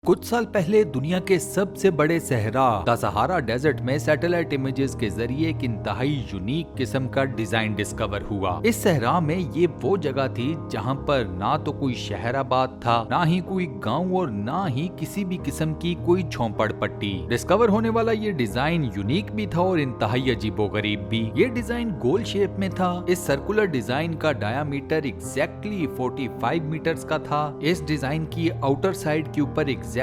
कुछ साल पहले दुनिया के सबसे बड़े सहरा द सहारा डेजर्ट में सैटेलाइट इमेजेस के जरिए एक इंतहाई यूनिक किस्म का डिजाइन डिस्कवर हुआ। इस सहरा में ये वो जगह थी जहां पर ना तो कोई शहर आबाद था, ना ही कोई गांव और ना ही किसी भी किस्म की कोई झोंपड़ पट्टी। डिस्कवर होने वाला ये डिजाइन यूनिक भी था और इंतहाई अजीबोगरीब भी। ये डिजाइन गोल शेप में था। इस सर्कुलर डिजाइन का डायामीटर एग्जैक्टली 45 मीटर्स का था। इस डिजाइन की आउटर साइड के ऊपर एग्जैक्टली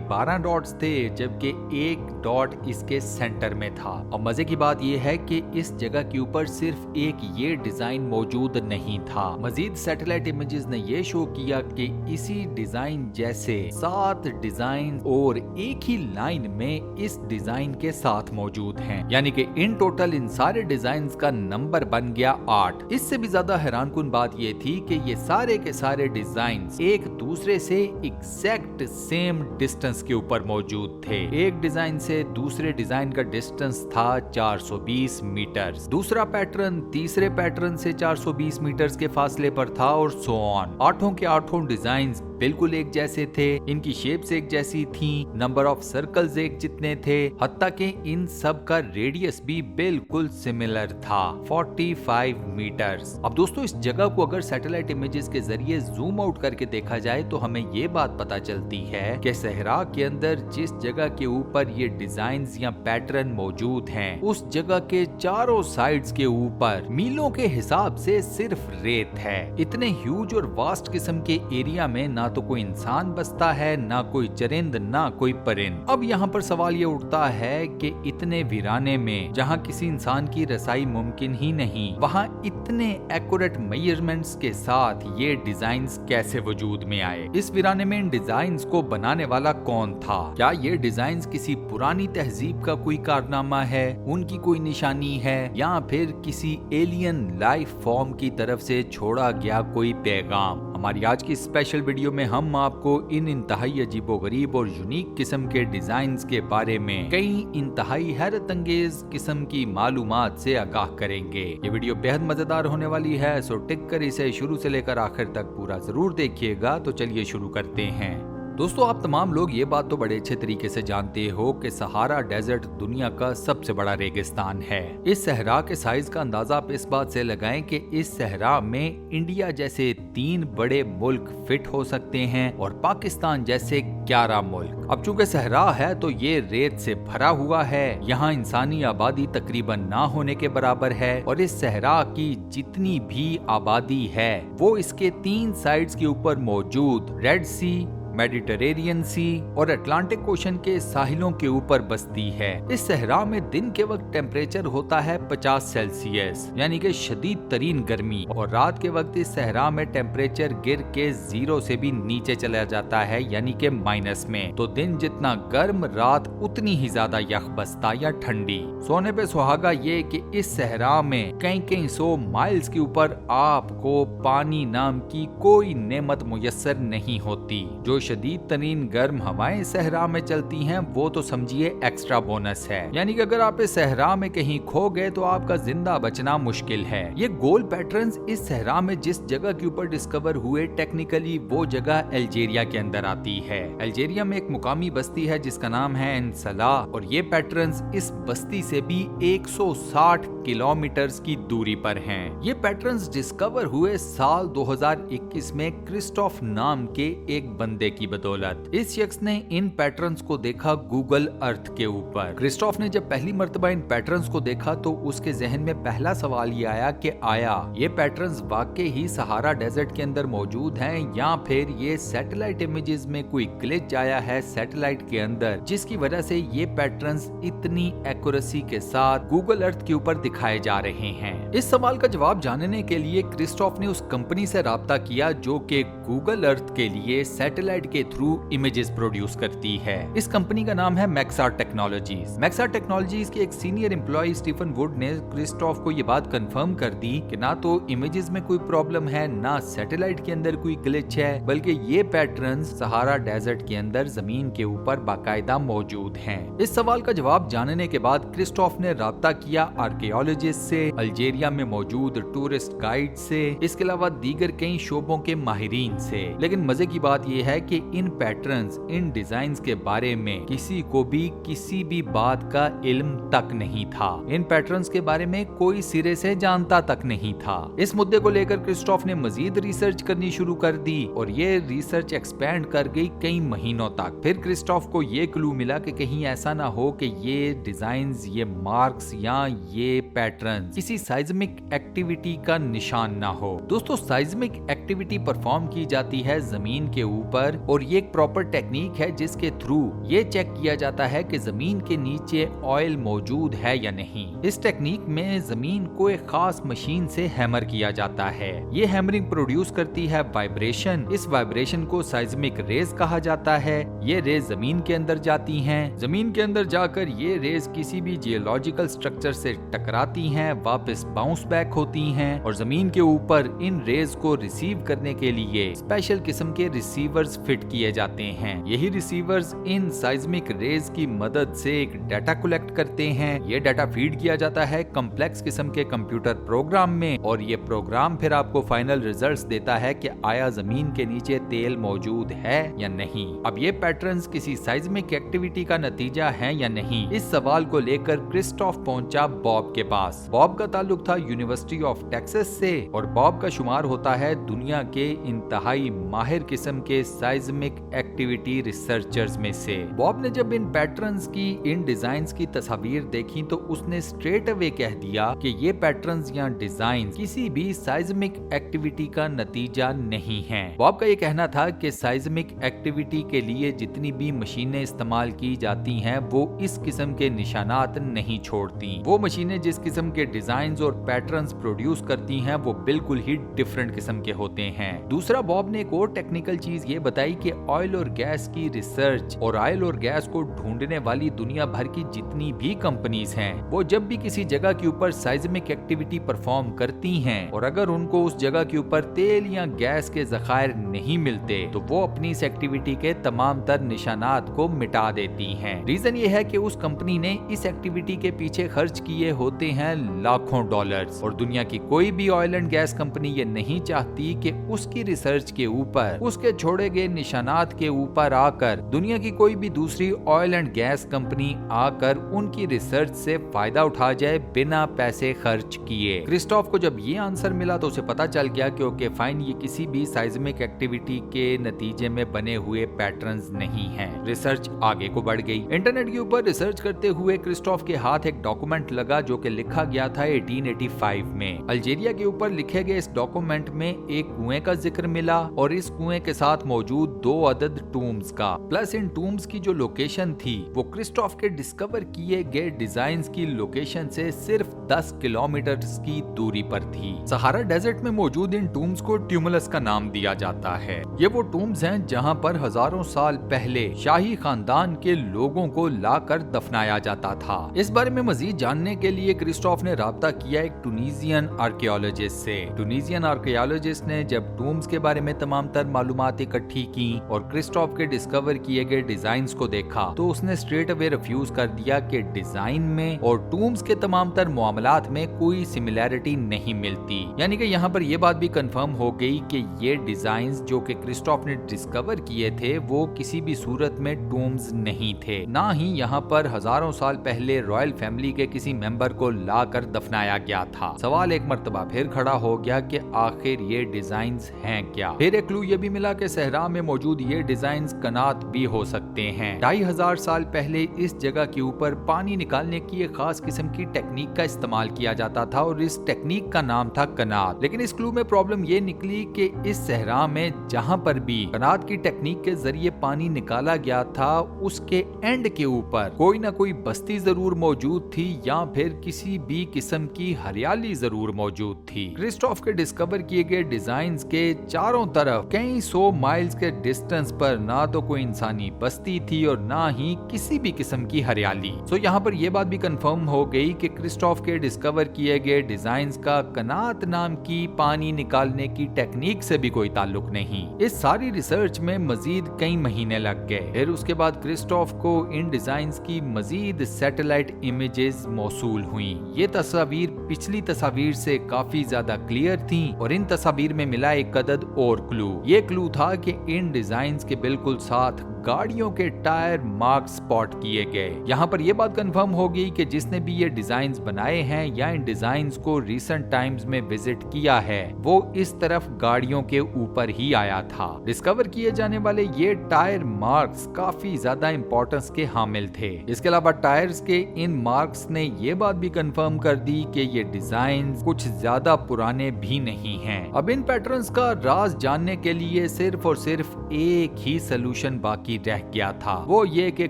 12 डॉट्स थे, जबकि एक डॉट इसके सेंटर में था। और मजे की बात यह है कि इस जगह के ऊपर सिर्फ एक ये डिजाइन मौजूद नहीं था। मजीद सैटेलाइट इमेजेस ने ये शो किया कि इसी डिजाइन जैसे 7 डिजाइन और एक ही लाइन में इस डिजाइन के साथ मौजूद हैं। यानी कि इन टोटल इन सारे डिजाइन्स का नंबर बन गया 8। इससे भी ज्यादा हैरानकुन बात ये थी कि ये सारे के सारे डिजाइन्स एक दूसरे से एग्जैक्ट सेम डिस्टेंस के ऊपर मौजूद थे। एक डिजाइन से दूसरे डिजाइन का डिस्टेंस था 420 मीटर, दूसरा पैटर्न तीसरे पैटर्न से 420 मीटर के फासले पर था और सो ऑन। आठों के आठों डिजाइन्स बिल्कुल एक जैसे थे, इनकी शेप्स एक जैसी थी, नंबर ऑफ सर्कल्स एक जितने थे, हत्ता कि इन सब का रेडियस भी बिल्कुल सिमिलर था, 45 मीटर्स। अब दोस्तों, इस जगह को अगर सैटेलाइट इमेजेस के जरिए जूम आउट करके देखा जाए तो हमें ये बात पता चलती है कि सहरा के अंदर जिस जगह के ऊपर ये डिजाइन्स या पैटर्न मौजूद हैं, उस जगह के चारों साइड्स के ऊपर मीलों के हिसाब से सिर्फ रेत है। इतने ह्यूज और वास्ट किस्म के एरिया में ना तो कोई इंसान बसता है, ना कोई चरिंद, ना कोई परिंद। अब यहाँ पर सवाल ये उठता है कि इतने वीराने में जहाँ किसी इंसान की रसाई मुमकिन ही नहीं, वहाँ इतने एक्यूरेट मेजरमेंट्स के साथ ये डिजाइन्स कैसे वजूद में आए? इस वीराने में इन डिजाइन्स को बनाने वाला कौन था? क्या ये डिजाइन्स किसी पुरानी तहजीब का कोई कारनामा है, उनकी कोई निशानी है, या फिर किसी एलियन लाइफ फॉर्म की तरफ से छोड़ा गया कोई पैगाम? हमारी आज की स्पेशल वीडियो में हम आपको इन इंतहाई अजीबोगरीब और यूनिक किस्म के डिजाइन्स के बारे में कई इंतहाई हैरत अंगेज किस्म की मालूमात से आगाह करेंगे। ये वीडियो बेहद मजेदार होने वाली है, सो टिक कर इसे शुरू से लेकर आखिर तक पूरा जरूर देखिएगा। तो चलिए शुरू करते हैं। दोस्तों, आप तमाम लोग ये बात तो बड़े अच्छे तरीके से जानते हो कि सहारा डेजर्ट दुनिया का सबसे बड़ा रेगिस्तान है। इस सहरा के साइज का अंदाजा आप इस बात से लगाएं कि इस सहरा में इंडिया जैसे 3 बड़े मुल्क फिट हो सकते हैं और पाकिस्तान जैसे 11 मुल्क। अब चूंकि सहरा है तो ये रेत से भरा हुआ है, यहाँ इंसानी आबादी तकरीबन ना होने के बराबर है, और इस सहरा की जितनी भी आबादी है वो इसके 3 साइड्स के ऊपर मौजूद रेड सी, मेडिटरेनियन सी और अटलांटिक ओशन के साहिलों के ऊपर बसती है। इस सहरा में दिन के वक्त टेम्परेचर होता है 50 सेल्सियस यानी कि शदीद तरीन गर्मी, और रात के वक्त इस सहरा में टेम्परेचर गिर के 0 से भी नीचे चला जाता है यानी कि माइनस में। तो दिन जितना गर्म, रात उतनी ही ज्यादा यख बसता या ठंडी। सोने पे सुहागा ये कि इस सहरा में कई 100 माइल्स के ऊपर आपको पानी नाम की कोई नेमत मुयस्सर नहीं होती। जो शदीद तरीन गर्म हवाएं सहरा में चलती हैं वो तो समझिए एक्स्ट्रा बोनस है, यानी कि अगर आप इस सहरा में कहीं खो गए तो आपका जिंदा बचना मुश्किल है। ये गोल पैटर्न्स इस सहरा में जिस जगह के ऊपर डिस्कवर हुए, टेक्निकली वो जगह अल्जीरिया के अंदर आती है। अल्जीरिया में एक मुकामी बस्ती है जिसका नाम है एनसला, और ये पैटर्न्स इस बस्ती से भी 160 किलोमीटर की दूरी पर हैं। ये पैटर्न्स डिस्कवर हुए साल 2021 में क्रिस्टोफ नाम के एक बंदे की बदौलत। इस शख्स ने इन पैटर्न्स को देखा गूगल अर्थ के ऊपर। क्रिस्टोफ ने जब पहली मर्तबा इन पैटर्न्स को देखा तो उसके जहन में पहला सवाल ये आया कि आया ये पैटर्न्स वाकई ही सहारा डेजर्ट के अंदर मौजूद हैं, या फिर ये सैटेलाइट इमेजेस में कोई ग्लिच आया है सैटेलाइट के अंदर, जिसकी वजह से ये पैटर्न्स इतनी एक्यूरेसी के साथ गूगल अर्थ के ऊपर दिखाए जा रहे हैं। इस सवाल का जवाब जानने के लिए क्रिस्टोफ ने उस कंपनी से राब्ता किया जो कि गूगल अर्थ के लिए सैटेलाइट के थ्रू इमेजेस प्रोड्यूस करती है। इस कंपनी का नाम है मैक्सार टेक्नोलॉजीज। मैक्सार टेक्नोलॉजीज के एक सीनियर एम्प्लॉय स्टीफन वुड ने क्रिस्टोफ को ये बात कंफर्म कर दी कि ना तो इमेजेस में कोई प्रॉब्लम है, ना सैटेलाइट के अंदर कोई ग्लिच है, बल्कि ये पैटर्न्स सहारा डेजर्ट के अंदर जमीन के ऊपर बाकायदा मौजूद हैं। इस सवाल का जवाब जानने के बाद क्रिस्टोफ ने राब्ता किया आर्कियोलॉजिस्ट से, अल्जीरिया में मौजूद टूरिस्ट गाइड से, इसके अलावा दीगर कई शोबों के माहिरीन से। लेकिन मजे की बात यह है कि इन पैटर्न्स, इन डिजाइन्स के बारे में किसी को भी किसी भी बात का इल्म तक नहीं था। इन पैटर्न्स के बारे में कोई सिरे से जानता तक नहीं था। इस मुद्दे को लेकर क्रिस्टोफ ने मजीद रिसर्च करनी शुरू कर दी और ये रिसर्च एक्सपैंड कर गई कई महीनों तक। फिर क्रिस्टोफ को ये क्लू मिला कि कहीं ऐसा ना हो कि ये डिजाइन्स, ये मार्क्स या ये पैटर्न्स किसी साइज्मिक एक्टिविटी का निशान ना हो। दोस्तों, साइज्मिक एक्टिविटी परफॉर्म की जाती है जमीन के ऊपर और ये एक प्रॉपर टेक्निक है जिसके थ्रू ये चेक किया जाता है कि जमीन के नीचे ऑयल मौजूद है या नहीं। इस टेक्निक में जमीन को एक खास मशीन से हैमर किया जाता है। ये हैमरिंग प्रोड्यूस करती है वाइब्रेशन। इस वाइब्रेशन को साइज्मिक रेज कहा जाता है। ये रेज जमीन के अंदर जाती हैं। जमीन के अंदर जाकर ये रेज किसी भी जियोलॉजिकल स्ट्रक्चर से टकराती हैं, वापस बाउंस बैक होती हैं और जमीन के ऊपर इन रेज को रिसीव करने के लिए स्पेशल किस्म के रिसीवर्स फिट किए जाते हैं। यही रिसीवर्स इन साइज्मिक रेज की मदद से एक डाटा कलेक्ट करते हैं। ये डाटा फीड किया जाता है कॉम्प्लेक्स किस्म के कंप्यूटर प्रोग्राम में और ये प्रोग्राम फिर आपको फाइनल रिजल्ट्स देता है कि आया जमीन के नीचे तेल मौजूद है या नहीं। अब ये पैटर्न्स किसी साइज्मिक एक्टिविटी का नतीजा है या नहीं, इस सवाल को लेकर क्रिस्टोफ पहुंचा बॉब के पास। बॉब का ताल्लुक था यूनिवर्सिटी ऑफ टेक्सास से और बॉब का शुमार होता है दुनिया के इंतहाई माहिर किस्म के साइज्मिक एक्टिविटी रिसर्चर्स में से। बॉब ने जब इन पैटर्न्स की, इन डिजाइन्स की तस्वीर देखी तो उसने स्ट्रेट अवे कह दिया कि ये पैटर्न्स या डिजाइन्स किसी भी साइज्मिक एक्टिविटी का नतीजा नहीं है। बॉब का ये कहना था कि साइज्मिक एक्टिविटी के लिए जितनी भी मशीनें इस्तेमाल की जाती हैं वो इस किस्म के निशानात नहीं छोड़ती। वो मशीनें जिस किस्म के डिजाइन्स और पैटर्न्स प्रोड्यूस करती हैं वो बिल्कुल ही डिफरेंट किस्म के होते हैं। दूसरा, बॉब ने एक और टेक्निकल चीज ये बताई कि ऑयल और गैस की रिसर्च और ऑयल और गैस को ढूंढने वाली दुनिया भर की जितनी भी कंपनीज हैं वो जब भी किसी जगह के ऊपर साइज्मिक एक्टिविटी परफॉर्म करती हैं और अगर उनको उस जगह के ऊपर तेल या गैस के ज़खायर नहीं मिलते तो वो अपनी इस एक्टिविटी के तमाम तर निशानात को मिटा देती हैं। रीजन ये है कि उस कंपनी ने इस एक्टिविटी के पीछे खर्च किए होते हैं लाखों डॉलर्स और दुनिया की कोई भी ऑयल एंड गैस कंपनी ये नहीं चाहती कि उसकी रिसर्च के ऊपर, उसके छोड़े गए निशानात के ऊपर आकर दुनिया की कोई भी दूसरी ऑयल एंड गैस कंपनी आकर उनकी रिसर्च से फायदा उठा जाए बिना पैसे खर्च किए। क्रिस्टोफ को जब ये आंसर मिला तो उसे पता चल गया कि ओके फाइन, ये किसी भी साइज्मिक एक्टिविटी के नतीजे में बने हुए पैटर्न्स नहीं हैं। रिसर्च आगे को बढ़ गई। इंटरनेट के ऊपर रिसर्च करते हुए क्रिस्टोफ के हाथ एक डॉक्यूमेंट लगा जो कि लिखा गया था 1885 में। अल्जीरिया के ऊपर लिखे गए इस डॉक्यूमेंट में एक कुएं का जिक्र मिला और इस कुएं के साथ मौजूद 2 अदद टूम्स का, प्लस इन टूम्स की जो लोकेशन थी वो क्रिस्टोफ के डिस्कवर किए गए डिजाइन्स की लोकेशन से सिर्फ 10 किलोमीटर की दूरी पर थी। सहारा डेजर्ट में मौजूद इन टूम्स को ट्यूमुलस का नाम दिया जाता है। ये वो टूम्स हैं जहां पर हजारों साल पहले शाही खानदान के लोगों को लाकर दफनाया जाता था। इस बारे में मजीद जानने के लिए क्रिस्टोफ ने राब्ता किया एक टूनिसियन आर्कियोलॉजिस्ट से। टूनिसियन आर्कियोलॉजिस्ट ने जब टूम्स के बारे में तमाम तर मालूमात इकट्ठी की और क्रिस्टोफ के डिस्कवर किए गए डिजाइन्स को देखा तो उसने स्ट्रेट अवे रिफ्यूज कर दिया कि डिजाइन में और टूम्स के तमाम तर मामलात में कोई सिमिलैरिटी नहीं मिलती। यानी कि यहाँ पर यह बात भी कंफर्म हो गई कि ये डिजाइन्स जो कि क्रिस्टोफ ने डिस्कवर किए थे वो किसी भी सूरत में टूम्स नहीं थे, ना ही यहाँ पर हजारों साल पहले रॉयल फैमिली के किसी मेंबर को लाकर दफनाया गया था। सवाल एक मर्तबा फिर खड़ा हो गया कि आखिर ये डिजाइन्स हैं क्या। फिर एक क्लू ये भी मिला कि सहरा में मौजूद ये डिजाइन्स कनात भी हो सकते हैं। 2500 साल पहले इस जगह के ऊपर पानी निकालने की एक खास किस्म की टेक्निक का इस्तेमाल किया जाता था और इस टेक्निक का नाम था कनात। लेकिन इस क्लू में प्रॉब्लम ये निकली कि इस सहरा में जहां पर भी कनात की टेक्निक के जरिए पानी निकाला गया था उसके एंड के ऊपर कोई ना कोई बस्ती जरूर मौजूद थी या फिर किसी भी किस्म की हरियाली जरूर मौजूद थी। क्रिस्टोफ के डिस्कवर किए गए डिजाइन्स के चारों तरफ कई 100 माइल्स के डिस्टेंस पर ना तो कोई इंसानी बस्ती थी और ना ही किसी भी किस्म की हरियाली। तो यहाँ पर यह बात भी कंफर्म हो गई कि क्रिस्टोफ के डिस्कवर किए गए डिजाइन्स का कनात नाम की पानी निकालने की टेक्निक से भी कोई ताल्लुक नहीं। इस सारी रिसर्च में मजीद कई महीने लग गए। फिर उसके बाद क्रिस्टोफ को इन डिजाइन्स की मजीद सैटेलाइट इमेजेस मौसूल हुई। ये तस्वीर पिछली तस्वीर से काफी ज्यादा क्लियर थी और इन तस्वीर में मिला एक अदद और क्लू। ये क्लू था कि इन डिजाइन्स के बिल्कुल साथ गाड़ियों के टायर मार्क स्पॉट किए गए। यहाँ पर यह बात कंफर्म हो गई कि जिसने भी ये डिजाइन्स बनाए हैं या इन डिजाइन्स को रिसेंट टाइम्स में विजिट किया है वो इस तरफ गाड़ियों के ऊपर ही आया था। डिस्कवर किए जाने वाले ये टायर मार्क्स काफी ज्यादा इंपॉर्टेंस के हामिल थे। इसके अलावा टायर्स के इन मार्क्स ने ये बात भी कंफर्म कर दी कि ये डिजाइन्स कुछ ज्यादा पुराने भी नहीं हैं। अब इन पैटर्न्स का राज जानने के लिए सिर्फ और सिर्फ एक ही सोल्यूशन बाकी रह गया था, वो ये कि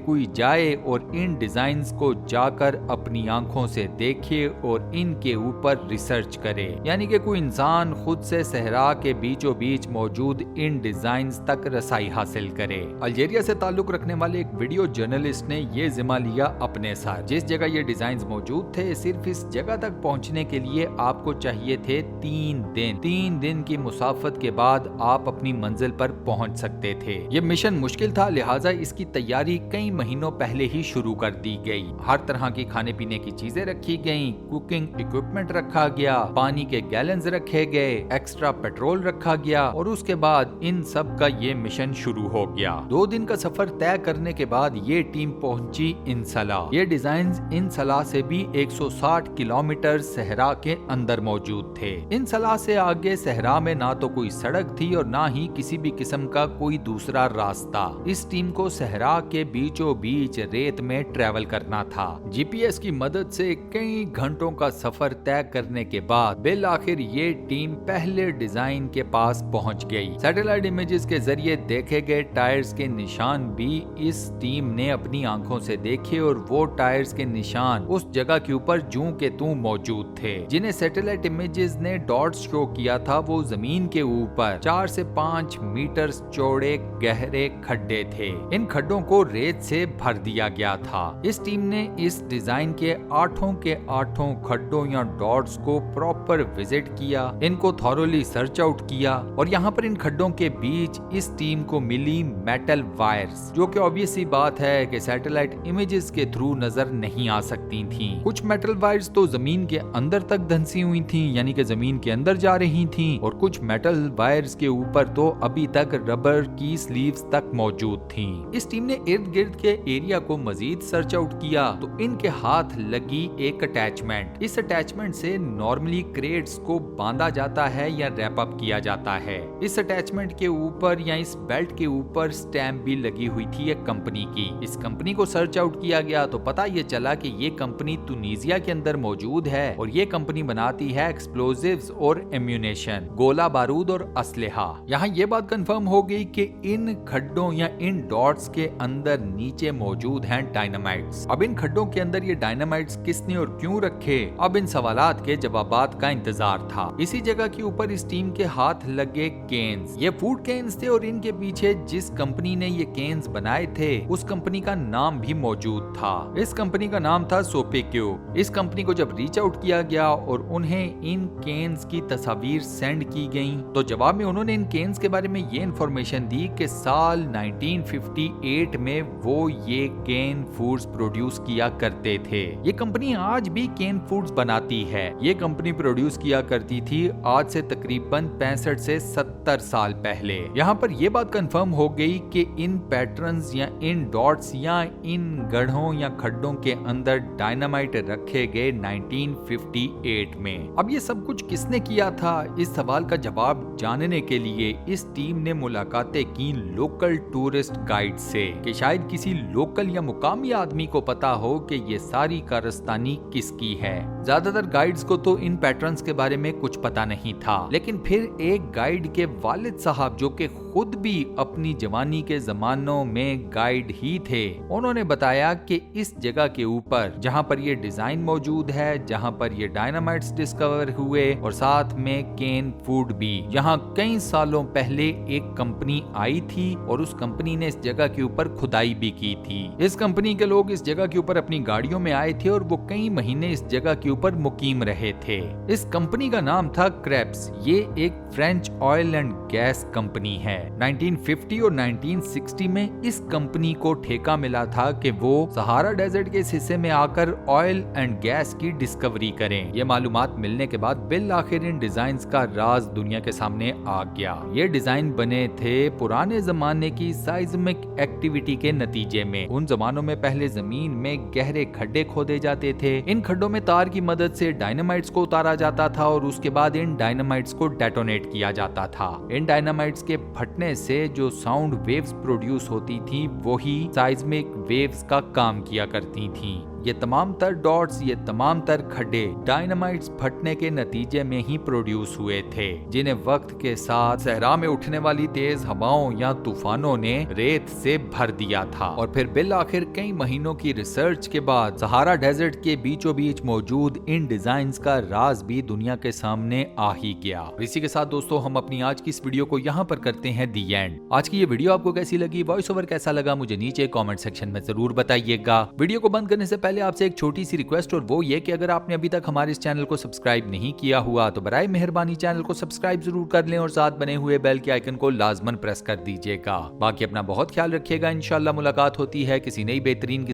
कोई जाए और इन डिजाइन्स को जाकर अपनी आंखों से देखे और इनके ऊपर रिसर्च करे, यानी कि कोई इंसान खुद से सहरा के बीचों बीच मौजूद इन डिजाइन्स तक रसाई हासिल करे। अल्जीरिया से ताल्लुक रखने वाले एक वीडियो जर्नलिस्ट ने ये जिम्मा लिया अपने साथ। जिस जगह ये डिजाइन्स मौजूद थे, सिर्फ इस जगह तक पहुंचने के लिए आपको चाहिए थे 3 दिन। 3 दिन की मुसाफत के बाद आप अपनी मंजिल पर पहुंच सकते थे। ये मिशन मुश्किल था, लिहाजा इसकी तैयारी कई महीनों पहले ही शुरू कर दी गई। हर तरह की खाने पीने की चीजें रखी गईं, कुकिंग इक्विपमेंट रखा गया, पानी के गैलन्स रखे गए, एक्स्ट्रा पेट्रोल रखा गया और उसके बाद इन सब का ये मिशन शुरू हो गया। 2 दिन का सफर तय करने के बाद ये टीम पहुंची इंसला। ये डिजाइन्स इंसला से भी 160 किलोमीटर सहरा के अंदर मौजूद थे। इंसला से आगे सहरा में ना तो कोई सड़क थी और ना ही किसी भी किस्म का कोई दूसरा रास्ता। इस टीम को सहरा के बीचों बीच रेत में ट्रैवल करना था। जीपीएस की मदद से कई घंटों का सफर तय करने के बाद बिल आखिर ये टीम पहले डिजाइन के पास पहुंच गई। सैटेलाइट इमेजेस के जरिए देखे गए टायर्स के निशान भी इस टीम ने अपनी आंखों से देखे और वो टायर्स के निशान उस जगह के ऊपर जूं के तूं मौजूद थे। जिन्हें सैटेलाइट इमेजेस ने डॉट्स शो किया था वो जमीन के ऊपर 4 से 5 मीटर चौड़े गहरे खड्डे थे। इन खड्डों को रेत से भर दिया गया था। इस टीम ने इस डिजाइन के 8 खड्डों या डॉट्स को प्रॉपर विजिट किया, इनको थॉरोली सर्च आउट किया और यहाँ पर इन खड्डों के बीच इस टीम को मिली मेटल वायर्स, जो कि ऑब्वियस सी बात है कि सैटेलाइट इमेजेस के थ्रू नजर नहीं आ सकती थीं। कुछ मेटल वायर्स तो जमीन के अंदर तक धंसी हुई थीं, यानी कि जमीन के अंदर जा रही थीं और कुछ मेटल वायर्स के ऊपर तो अभी तक रबर की स्लीव्स तक मौजूद थीं। इस टीम ने इर्द गिर्द के एरिया को मजीद सर्च आउट किया तो इनके हाथ लगी एक अटैचमेंट। इस अटैचमेंट से नॉर्मली क्रेट्स को बांधा जाता है या रैप अप किया जाता है। इस अटैचमेंट के ऊपर या इस बेल्ट के ऊपर स्टैम्प भी लगी हुई थी एक कंपनी की। इस कंपनी को सर्च आउट किया गया तो पता ये चला कि ये कंपनी तुनीजिया के अंदर मौजूद है और ये कंपनी बनाती है एक्सप्लोजिव्स और एम्यूनेशन, गोला बारूद और असलहा। यहाँ ये बात कंफर्म हो गई कि इन खड्डों या इन डॉट्स के अंदर नीचे मौजूद हैं डायनामाइट्स। अब इन खड्डों के अंदर ये डायनामाइट्स किसने और क्यों रखे, अब इन सवालात के जवाबात का इंतजार था। इसी जगह के ऊपर इस टीम के हाथ लगे केन्स। ये फूड केन्स थे और इनके पीछे जिस कंपनी ने ये केन्स बनाए थे उस कंपनी का नाम भी मौजूद था। इस कंपनी का नाम था सोपेक्यू। इस कंपनी को जब रीच आउट किया गया और उन्हें इन केन्स की तस्वीर सेंड की गई तो जवाब में उन्होंने इन केन्स के बारे में ये इन्फॉर्मेशन दी कि साल 1958 में वो ये केन फूड्स प्रोड्यूस किया करते थे। ये कंपनी आज भी केन फूड्स बनाती है। ये कंपनी प्रोड्यूस किया करती थी आज से तकरीबन 65 से 70 साल पहले। यहाँ पर यह बात कंफर्म हो गई कि इन पैटर्न्स या इन डॉट्स या इन गड्ढों या खड्डों के अंदर डायनामाइट रखे गए 1958 में। अब ये सब कुछ किसने किया था, इस सवाल का जवाब जानने के लिए इस टीम ने मुलाकातें की लोकल टूरिस्ट गाइड से कि शायद किसी लोकल या मुकामी आदमी को पता हो कि ये सारी कारस्तानी किसकी है। ज्यादातर गाइड्स को तो इन पैटर्न्स के बारे में कुछ पता नहीं था, लेकिन फिर एक गाइड के वालिद साहब जो कि खुद भी अपनी जवानी के जमानों में गाइड ही थे, उन्होंने बताया कि इस जगह के ऊपर जहां पर ये डिजाइन मौजूद है, जहां पर ये डायनामाइट्स डिस्कवर हुए और साथ में केन फूड भी, यहाँ कई सालों पहले एक कंपनी आई थी और उस कंपनी ने इस जगह के ऊपर खुदाई भी की थी। इस कंपनी के लोग इस जगह के ऊपर अपनी गाड़ियों में आए थे और वो कई महीने इस जगह के के ऊपर मुकीम रहे थे। इस कंपनी का नाम था क्रेब्स। ये एक French oil and gas company है। 1950 और 1960 में इस कंपनी को ठेका मिला था कि वो सहारा डेजर्ट के इस हिस्से में आकर ऑयल एंड गैस की डिस्कवरी करें। ये मालूमात मिलने के बाद बिल आखिर इन डिजाइन्स का राज दुनिया के सामने आ गया। ये डिजाइन बने थे पुराने जमाने की साइज्मिक एक्टिविटी के नतीजे में। उन जमानों में पहले जमीन में गहरे खड्डे खोदे जाते थे। इन खड्डों में तार की मदद से डायनामाइट्स को उतारा जाता था और उसके बाद इन डायनामाइट्स को डेटोनेट किया जाता था। इन डायनामाइट्स के फटने से जो साउंड वेव्स प्रोड्यूस होती थी वही साइज्मिक वेव्स का काम किया करती थी। ये तमाम तर डॉट्स, ये तमाम तर खड्डे डायनामाइट्स फटने के नतीजे में ही प्रोड्यूस हुए थे, जिन्हें वक्त के साथ सहरा में उठने वाली तेज हवाओं या तूफानों ने रेत से भर दिया था। और फिर बिल आखिर कई महीनों की रिसर्च के बाद सहारा डेजर्ट के बीचों बीच मौजूद इन डिजाइन्स का राज भी दुनिया के सामने आ ही गया। इसी के साथ दोस्तों हम अपनी आज की इस वीडियो को यहाँ पर करते हैं दी एंड। आज की ये वीडियो आपको कैसी लगी, वॉइस ओवर कैसा लगा, मुझे नीचे कमेंट सेक्शन में जरूर बताइएगा। वीडियो को बंद करने से पहले आपसे एक छोटी सी रिक्वेस्ट, और वो ये कि अगर आपने अभी तक हमारे इस चैनल को सब्सक्राइब नहीं किया हुआ तो बराए मेहरबानी चैनल को सब्सक्राइब जरूर कर लें और साथ बने हुए बेल के आइकन को लाजमन प्रेस कर दीजिएगा। बाकी अपना बहुत ख्याल रखिएगा। इंशाल्लाह मुलाकात होती है किसी नई बेहतरीन